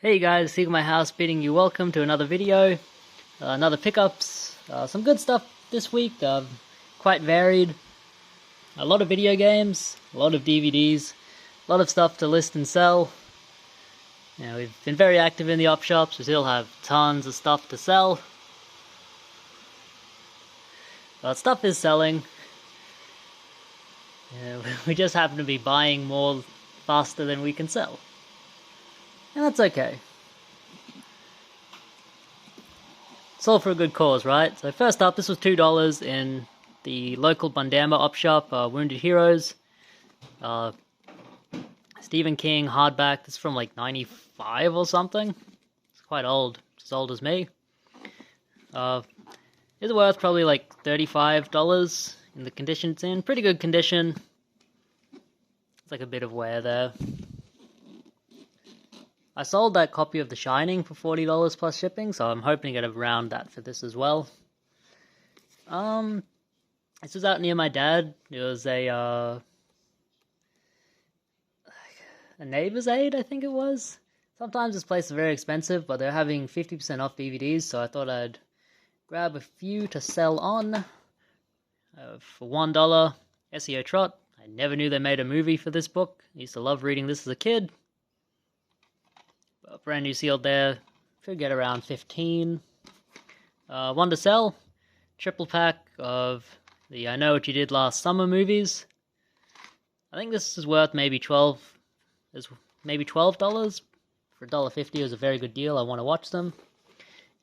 Hey guys, Seek My House bidding you welcome to another video, another pickups, some good stuff this week, quite varied, a lot of video games, a lot of DVDs, a lot of stuff to list and sell. We've been very active in the op shops, we still have tons of stuff to sell, but stuff is selling. We just happen to be buying more faster than we can sell. And that's okay. It's all for a good cause, right? So first up, this was $2 in the local Bundamba op shop, Wounded Heroes. Stephen King hardback. This is from like 95 or something. It's quite old. It's as old as me. It's worth probably like $35 in the condition it's in. Pretty good condition. It's like a bit of wear there. I sold that copy of The Shining for $40 plus shipping, so I'm hoping to get around that for this as well. This was out near my dad. It was a Neighbor's Aid, I think it was. Sometimes this place is very expensive, but they're having 50% off DVDs, so I thought I'd grab a few to sell on for $1. SEO Trot. I never knew they made a movie for this book. I used to love reading this as a kid. Brand new sealed there. Should get around 15. One to sell. Triple pack of the I Know What You Did Last Summer movies. I think this is worth maybe $12. Maybe $12 for $1.50 is a very good deal. I want to watch them.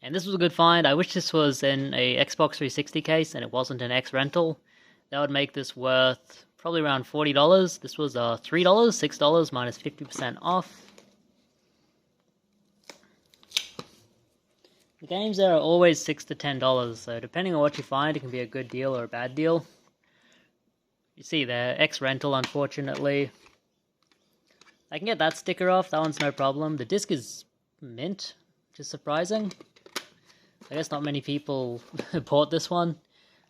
And this was a good find. I wish this was in a Xbox 360 case and it wasn't an X rental. That would make this worth probably around $40. This was $3, $6 minus 50% off. The games there are always $6 to $10, so depending on what you find, it can be a good deal or a bad deal. You see there, X rental, unfortunately. I can get that sticker off, that one's no problem. The disc is mint, which is surprising. I guess not many people bought this one.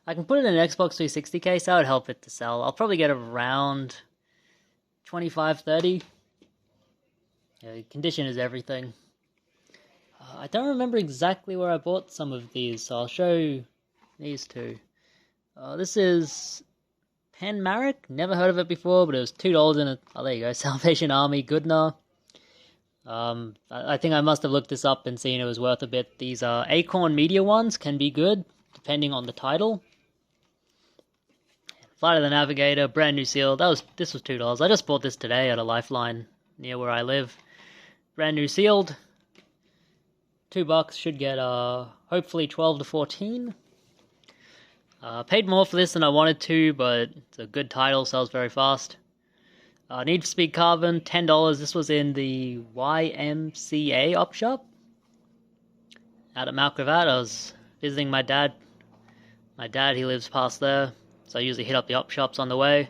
I can put it in an Xbox 360 case, that would help it to sell. I'll probably get around 25, 30. Condition is everything. I don't remember exactly where I bought some of these, so I'll show you these two. This is Pen Marek. Never heard of it before, but it was $2 in it. Oh, there you go. Salvation Army, Goodna. I think I must have looked this up and seen it was worth a bit. These Acorn Media ones can be good, depending on the title. Flight of the Navigator, brand new seal. This was $2. I just bought this today at a Lifeline near where I live. Brand new sealed. $2 should get hopefully 12 to 14. Paid more for this than I wanted to, but it's a good title, sells very fast. Need for Speed Carbon, $10. This was in the YMCA op shop out at Mount Gravatt. I was visiting my dad. My dad, he lives past there, so I usually hit up the op shops on the way.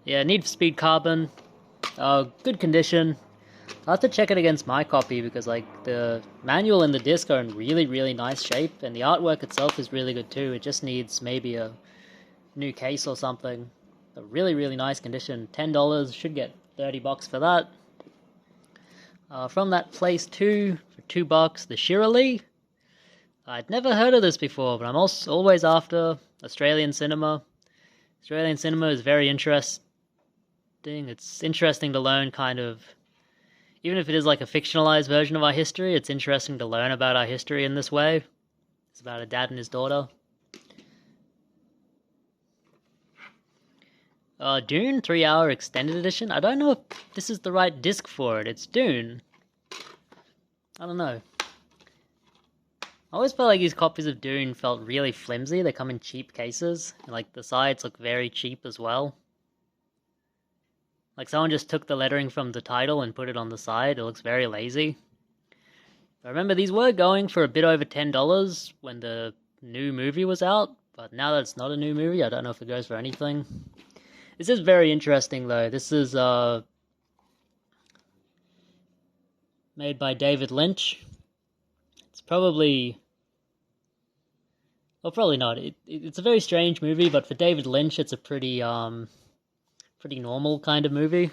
Yeah, Need for Speed Carbon. Good condition. I'll have to check it against my copy because like the manual and the disc are in really, really nice shape and the artwork itself is really good too. It just needs maybe a new case or something. A really, really nice condition. $10, should get $30 for that. From that place too, for $2, the Shirley. I'd never heard of this before, but I'm also always after Australian cinema. Australian cinema is very interesting. It's interesting to learn kind of... Even if it is like a fictionalized version of our history, it's interesting to learn about our history in this way. It's about a dad and his daughter. Dune, 3-hour extended edition. I don't know if this is the right disc for it. It's Dune. I don't know. I always felt like these copies of Dune felt really flimsy. They come in cheap cases. And like the sides look very cheap as well. Like someone just took the lettering from the title and put it on the side. It looks very lazy. I remember these were going for a bit over $10 when the new movie was out. But now that it's not a new movie, I don't know if it goes for anything. This is very interesting though. This is made by David Lynch. It's probably... Well, probably not. It's a very strange movie, but for David Lynch, it's a pretty normal kind of movie.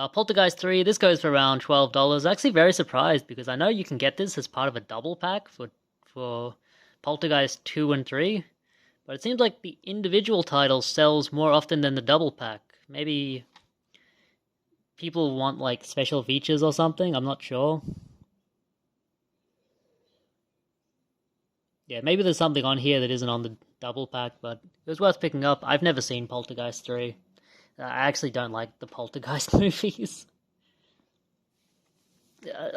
Poltergeist 3, this goes for around $12. Actually very surprised because I know you can get this as part of a double pack for Poltergeist 2 and 3, but it seems like the individual title sells more often than the double pack. Maybe people want like special features or something, I'm not sure. Yeah, maybe there's something on here that isn't on the double pack, but it was worth picking up. I've never seen Poltergeist 3. I actually don't like the Poltergeist movies.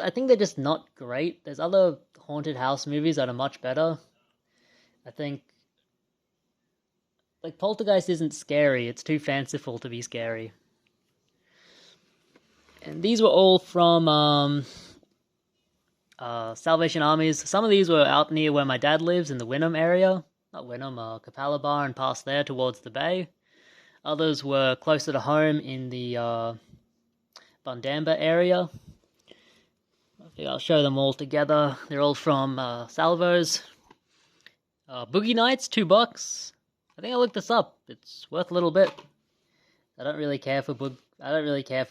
I think they're just not great. There's other haunted house movies that are much better. I think, like, Poltergeist isn't scary. It's too fanciful to be scary. And these were all from Salvation Armies. Some of these were out near where my dad lives in the Wynnum area. Not Wynnum, Capalaba and past there towards the bay. Others were closer to home in the Bundamba area. I think I'll show them all together. They're all from Salvos. Boogie Nights, $2. I think I looked this up. It's worth a little bit. I don't really care for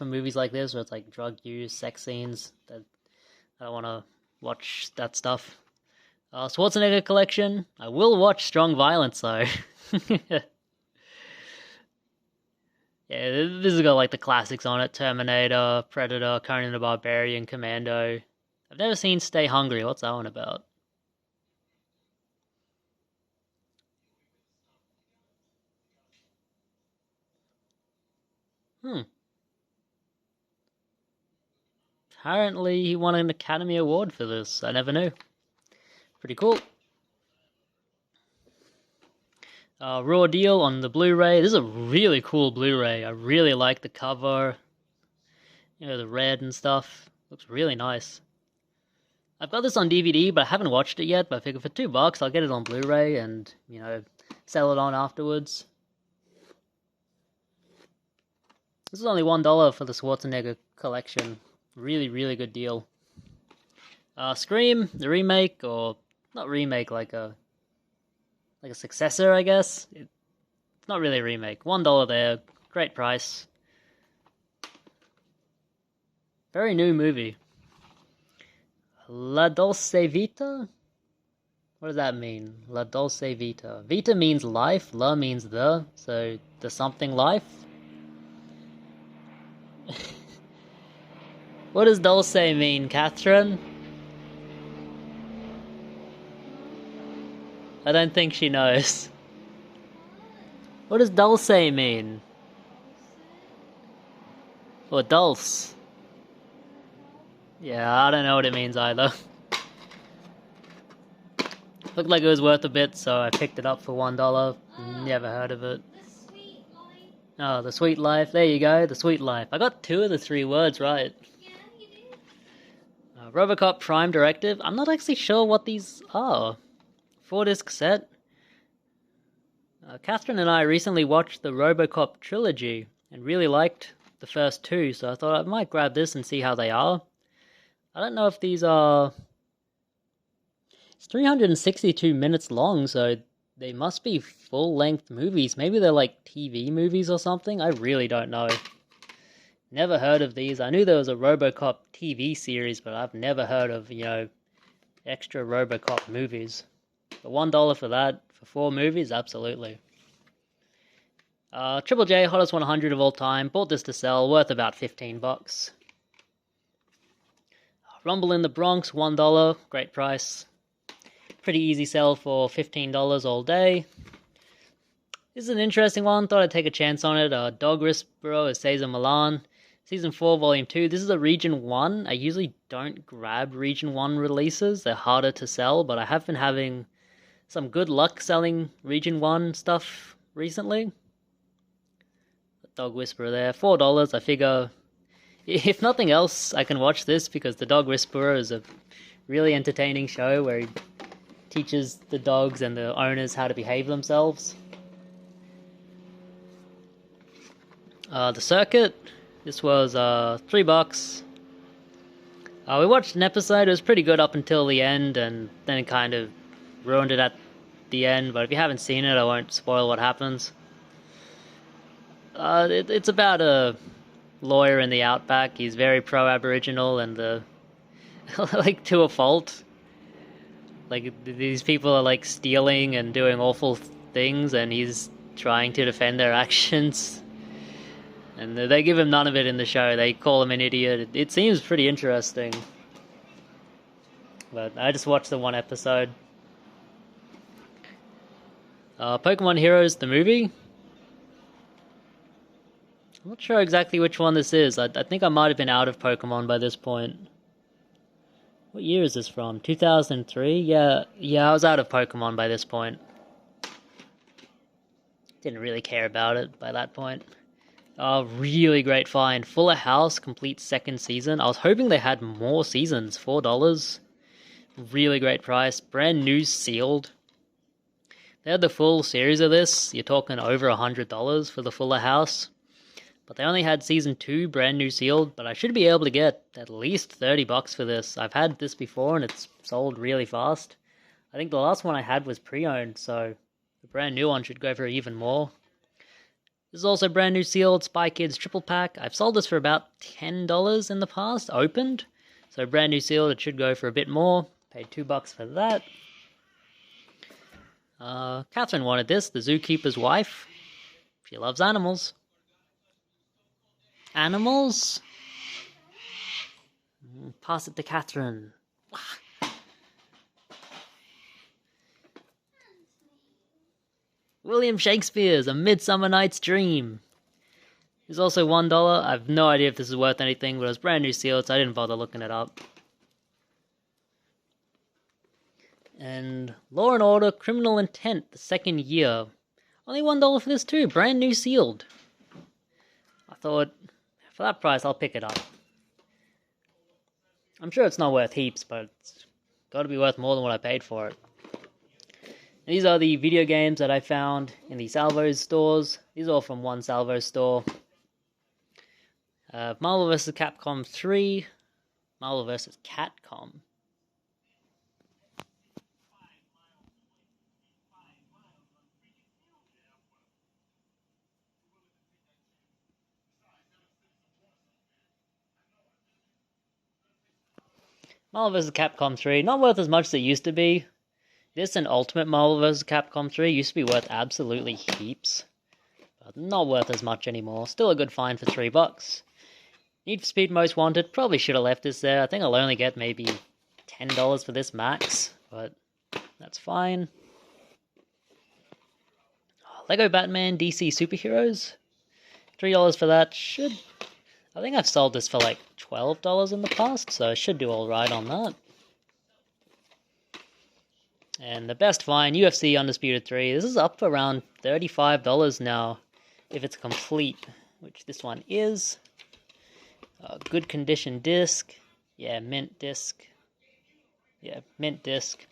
movies like this where it's like drug use, sex scenes. I don't want to watch that stuff. Schwarzenegger collection. I will watch Strong Violence though. Yeah, this has got like the classics on it: Terminator, Predator, Conan the Barbarian, Commando. I've never seen Stay Hungry. What's that one about? Apparently he won an Academy Award for this. I never knew. Pretty cool. Raw deal on the Blu-ray. This is a really cool Blu-ray. I really like the cover. You know, the red and stuff. Looks really nice. I've got this on DVD, but I haven't watched it yet. But I figure for $2, I'll get it on Blu-ray and, you know, sell it on afterwards. This is only $1 for the Schwarzenegger collection. Really, really good deal. Scream, the remake, or not remake, like a successor, I guess. It's not really a remake. $1 there, great price. Very new movie. La Dolce Vita? What does that mean? La Dolce Vita. Vita means life, la means the, so the something life? What does Dolce mean, Catherine? I don't think she knows. What does Dulce mean? Or Dulce? Yeah, I don't know what it means either. Looked like it was worth a bit, so I picked it up for $1. Never heard of it. Oh, The Sweet Life. There you go, The Sweet Life. I got 2 of the 3 words right. RoboCop Prime Directive. I'm not actually sure what these are. 4-disc set. Catherine and I recently watched the RoboCop trilogy and really liked the first 2, so I thought I might grab this and see how they are. I don't know if these are... It's 362 minutes long, so they must be full-length movies. Maybe they're like TV movies or something. I really don't know. Never heard of these. I knew there was a RoboCop TV series, but I've never heard of, you know, extra RoboCop movies. But $1 for that, for 4 movies, absolutely. Triple J, hottest 100 of all time. Bought this to sell, worth about $15. Rumble in the Bronx, $1, great price. Pretty easy sell for $15 all day. This is an interesting one, thought I'd take a chance on it. Dog Whisperer is Cesar Milan. Season 4, Volume 2. This is a Region 1. I usually don't grab Region 1 releases. They're harder to sell, but I have been having some good luck selling Region 1 stuff recently. Dog Whisperer there. $4. I figure, if nothing else, I can watch this because the Dog Whisperer is a really entertaining show where he teaches the dogs and the owners how to behave themselves. The Circuit. This was $3. We watched an episode. It was pretty good up until the end, and then it kind of ruined it at the end. But if you haven't seen it, I won't spoil what happens. It's about a lawyer in the outback. He's very pro-Aboriginal and like to a fault. Like these people are like stealing and doing awful things, and he's trying to defend their actions. And they give him none of it in the show. They call him an idiot. It seems pretty interesting. But I just watched the one episode. Pokemon Heroes, the movie. I'm not sure exactly which one this is. I think I might have been out of Pokemon by this point. What year is this from? 2003? Yeah, I was out of Pokemon by this point. Didn't really care about it by that point. Really great find. Fuller House, complete second season. I was hoping they had more seasons. $4. Really great price. Brand new sealed. They had the full series of this. You're talking over $100 for the Fuller House. But they only had season 2, brand new sealed. But I should be able to get at least $30 for this. I've had this before and it's sold really fast. I think the last one I had was pre-owned, so the brand new one should go for even more. This is also brand new sealed Spy Kids triple pack. I've sold this for about $10 in the past, opened. So brand new sealed, it should go for a bit more. Paid $2 for that. Catherine wanted this, the Zookeeper's Wife. She loves animals. Animals? Pass it to Catherine. William Shakespeare's A Midsummer Night's Dream. It's also $1. I have no idea if this is worth anything, but it was brand new sealed, so I didn't bother looking it up. And Law and Order Criminal Intent, the second year. Only $1 for this too, brand new sealed. I thought, for that price, I'll pick it up. I'm sure it's not worth heaps, but it's got to be worth more than what I paid for it. These are the video games that I found in the Salvos stores. These are all from one Salvo store. Marvel vs. Capcom 3. Marvel vs. Catcom. Marvel vs. Capcom 3, not worth as much as it used to be. This and Ultimate Marvel vs. Capcom 3 used to be worth absolutely heaps. But not worth as much anymore. Still a good find for $3. Need for Speed Most Wanted, probably should have left this there. I think I'll only get maybe $10 for this max, but that's fine. Lego Batman DC Superheroes, $3 for that. I think I've sold this for like $12 in the past, so I should do alright on that. And the best find, UFC Undisputed 3. This is up for around $35 now, if it's complete, which this one is. Good condition disc. Yeah, mint disc. Yeah, mint disc.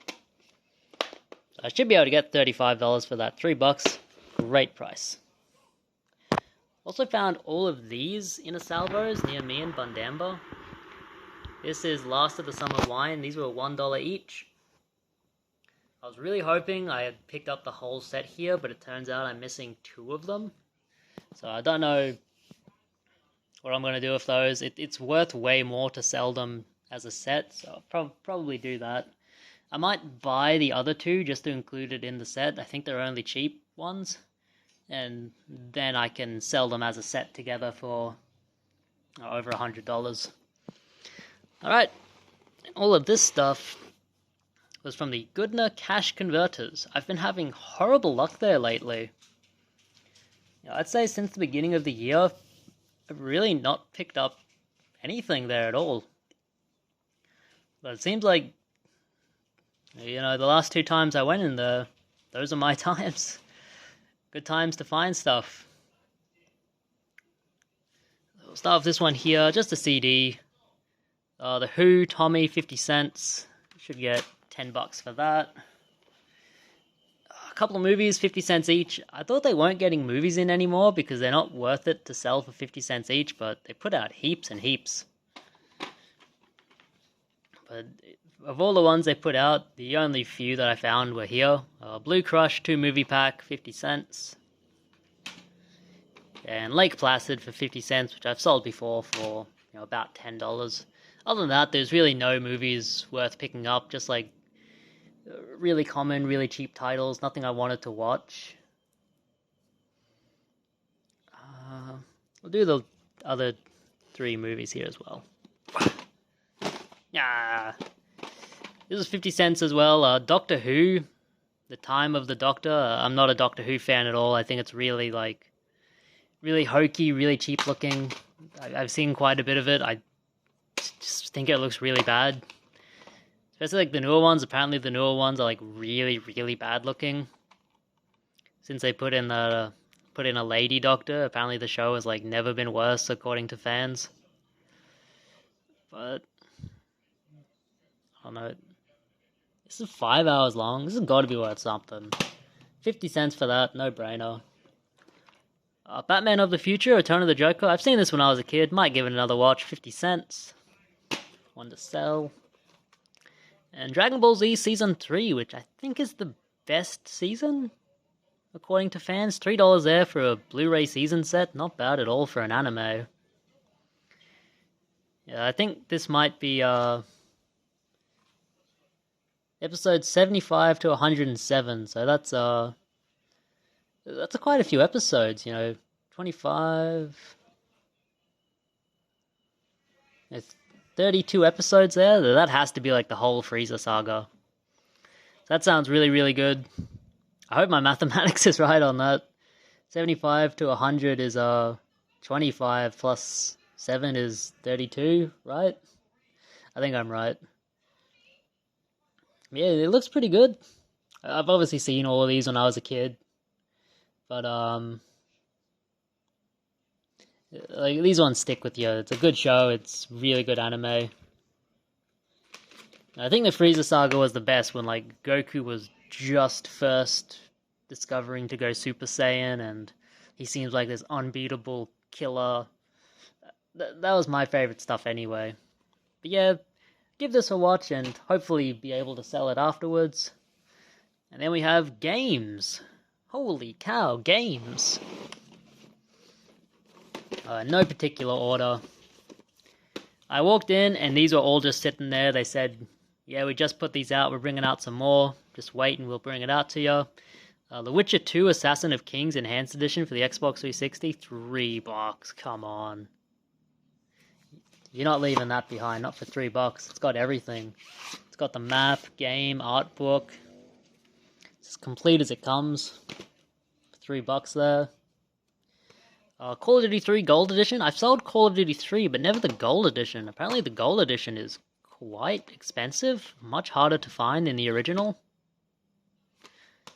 I should be able to get $35 for that. $3, great price. Also found all of these in a Salvos near me in Bundamba. This is Last of the Summer Wine. These were $1 each. I was really hoping I had picked up the whole set here, but it turns out I'm missing 2 of them. So I don't know what I'm going to do with those. It's worth way more to sell them as a set, so I'll probably do that. I might buy the other 2 just to include it in the set. I think they're only cheap ones. And then I can sell them as a set together for over $100. Alright, all of this stuff was from the Goodner Cash Converters. I've been having horrible luck there lately. I'd say since the beginning of the year, I've really not picked up anything there at all. But it seems like, the last 2 times I went in there, those are my times. Good times to find stuff. We'll start with this one here, just a CD. The Who, Tommy, 50 cents. Should get $10 for that. A couple of movies, 50 cents each. I thought they weren't getting movies in anymore because they're not worth it to sell for 50 cents each, but they put out heaps and heaps. But of all the ones they put out, the only few that I found were here. Blue Crush 2 movie pack, 50 cents. and Lake Placid for 50 cents, which I've sold before for, about $10. Other than that, there's really no movies worth picking up, just like really common, really cheap titles, nothing I wanted to watch. We'll do the other 3 movies here as well. Yeah, this is 50 cents as well. Doctor Who, The Time of the Doctor. I'm not a Doctor Who fan at all. I think it's really really hokey, really cheap looking. I've seen quite a bit of it. I just think it looks really bad. Especially the newer ones. Apparently the newer ones are really, really bad looking. Since they put in a lady doctor, apparently the show has never been worse according to fans. But I don't know. This is 5 hours long. This has got to be worth something. 50 cents for that, no brainer. Batman of the Future, Return of the Joker. I've seen this when I was a kid. Might give it another watch. 50 cents. One to sell. And Dragon Ball Z Season 3, which I think is the best season, according to fans. $3 there for a Blu-ray season set. Not bad at all for an anime. Yeah, I think this might be episode 75 to 107. So that's quite a few episodes, 25. There's 32 episodes there. That has to be the whole Frieza saga. That sounds really, really good. I hope my mathematics is right on that. 75 to 100 is 25 plus 7 is 32, right? I think I'm right. Yeah, it looks pretty good. I've obviously seen all of these when I was a kid. But, these ones stick with you. It's a good show. It's really good anime. I think the Frieza saga was the best when, Goku was just first discovering to go Super Saiyan, and he seems like this unbeatable killer. That was my favorite stuff anyway. But yeah, give this a watch and hopefully be able to sell it afterwards. And then we have games. Holy cow, games. No particular order. I walked in and these were all just sitting there. They said, yeah, we just put these out. We're bringing out some more. Just wait and we'll bring it out to you. The Witcher 2 Assassin of Kings Enhanced Edition for the Xbox 360. $3. Come on. You're not leaving that behind. Not for $3. It's got everything. It's got the map, game, art book. It's as complete as it comes. For $3 there. Call of Duty 3 Gold Edition. I've sold Call of Duty 3, but never the Gold Edition. Apparently the Gold Edition is quite expensive. Much harder to find than the original.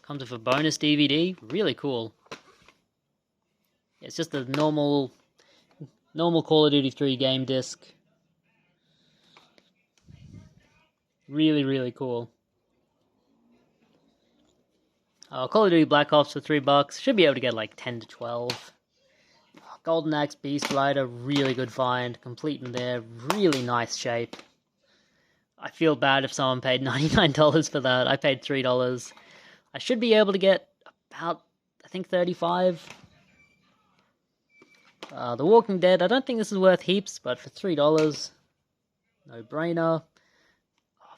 Comes with a bonus DVD. Really cool. It's just a normal Call of Duty 3 game disc. Really, really cool. Call of Duty Black Ops for $3. Should be able to get 10 to 12. Golden Axe Beast Rider, really good find. Complete in there, really nice shape. I feel bad if someone paid $99 for that. I paid $3. I should be able to get about, I think, 35. The Walking Dead, I don't think this is worth heaps, but for $3, no brainer.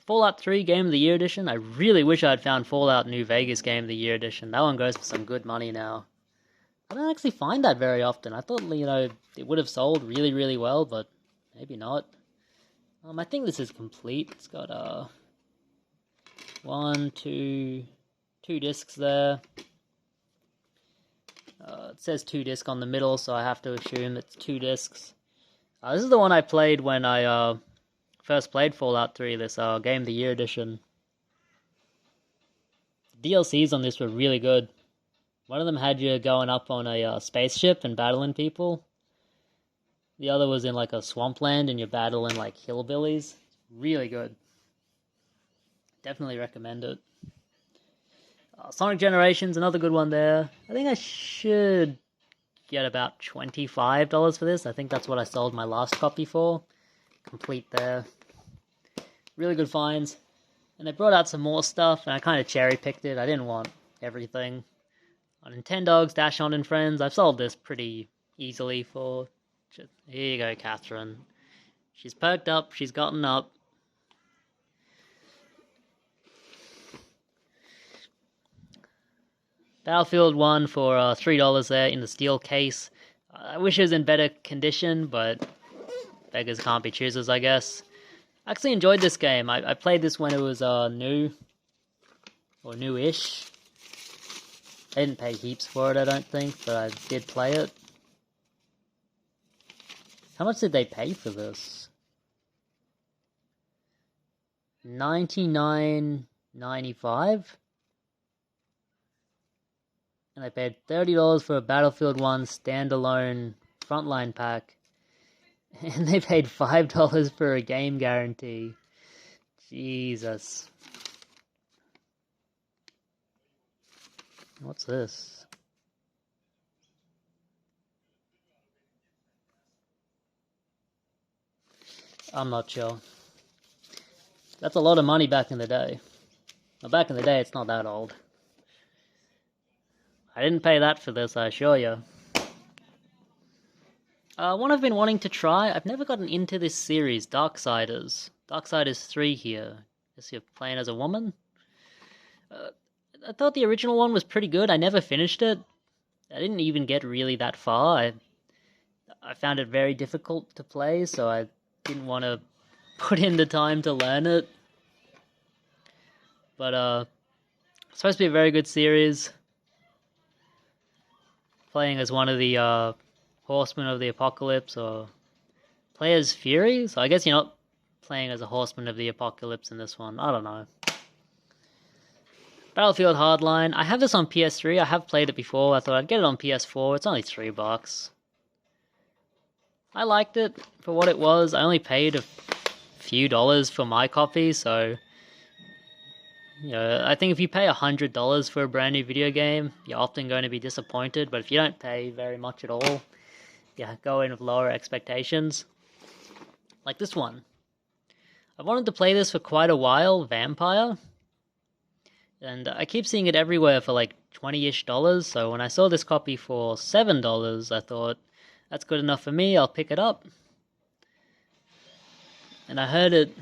Fallout 3 Game of the Year Edition. I really wish I'd found Fallout New Vegas Game of the Year Edition. That one goes for some good money now. I don't actually find that very often. I thought, it would have sold really, really well, but maybe not. I think this is complete. It's got, 2 discs there. It says 2 disc on the middle, so I have to assume it's 2 discs. This is the one I played when I, first played Fallout 3, this, Game of the Year Edition. The DLCs on this were really good. One of them had you going up on a spaceship and battling people. The other was in a swampland and you're battling hillbillies. Really good. Definitely recommend it. Sonic Generations, another good one there. I think I should get about $25 for this. I think that's what I sold my last copy for. Complete there. Really good finds. And they brought out some more stuff and I kind of cherry picked it. I didn't want everything. Nintendogs, Dash On and Friends, I've sold this pretty easily for... Here you go, Catherine. She's perked up, she's gotten up. Battlefield 1 for $3 there in the steel case. I wish it was in better condition, but beggars can't be choosers, I guess. I actually enjoyed this game. I played this when it was new, or newish. I didn't pay heaps for it, I don't think, but I did play it. How much did they pay for this? $99.95? And I paid $30 for a Battlefield 1 standalone frontline pack. And they paid $5 for a game guarantee. Jesus. What's this? I'm not sure. That's a lot of money back in the day. Well, back in the day, it's not that old. I didn't pay that for this, I assure you. One I've been wanting to try, I've never gotten into this series, Darksiders. Darksiders 3 here. Guess you're playing as a woman? I thought the original one was pretty good. I never finished it. I didn't even get really that far. I found it very difficult to play, so I didn't want to put in the time to learn it. But, it's supposed to be a very good series. Playing as one of the, Horsemen of the Apocalypse, or play as Fury? So I guess you're not playing as a Horseman of the Apocalypse in this one. I don't know. Battlefield Hardline. I have this on PS3. I have played it before. I thought I'd get it on PS4. It's only $3. I liked it for what it was. I only paid a few dollars for my copy, so... You know, I think if you pay $100 for a brand new video game, you're often going to be disappointed, but if you don't pay very much at all, yeah, go in with lower expectations. Like this one. I've wanted to play this for quite a while, Vampire. And I keep seeing it everywhere for like $20-ish, so when I saw this copy for $7, I thought, that's good enough for me, I'll pick it up. And I heard it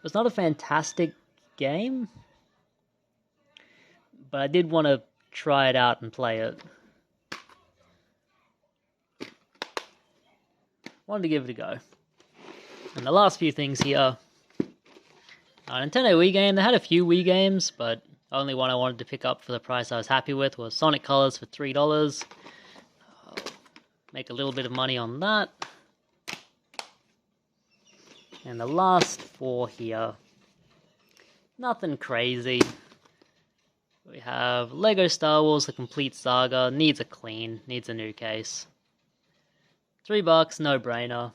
was not a fantastic game, but I did want to try it out and play it. Wanted to give it a go. And the last few things here. Nintendo Wii game. They had a few Wii games, but only one I wanted to pick up for the price I was happy with was Sonic Colors for $3. Make a little bit of money on that. And the last four here. Nothing crazy. We have Lego Star Wars The Complete Saga. Needs a clean. Needs a new case. $3, no-brainer.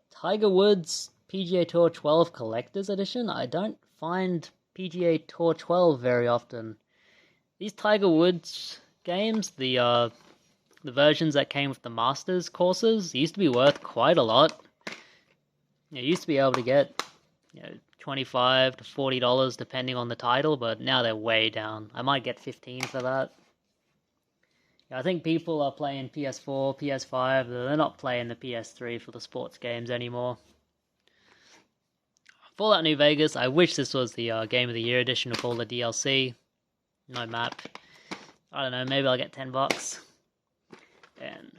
Tiger Woods PGA Tour 12 Collector's Edition. I don't find PGA Tour 12 very often. These Tiger Woods games, the versions that came with the Masters courses, used to be worth quite a lot. You used to be able to get, $25 to $40 depending on the title, but now they're way down. I might get $15 for that. I think people are playing PS4, PS5, they're not playing the PS3 for the sports games anymore. Fallout New Vegas, I wish this was the Game of the Year edition with all the DLC. No map. I don't know, maybe I'll get $10. And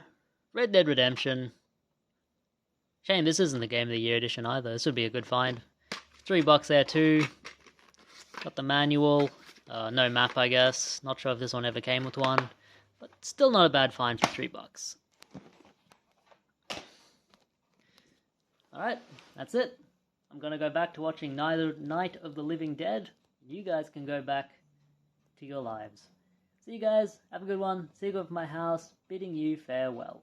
Red Dead Redemption. Shame this isn't the Game of the Year edition either, this would be a good find. $3 there too. Got the manual, no map I guess, not sure if this one ever came with one. But still not a bad find for $3. Alright, that's it. I'm gonna go back to watching Night of the Living Dead. You guys can go back to your lives. See you guys, have a good one. See you go from my house, bidding you farewell.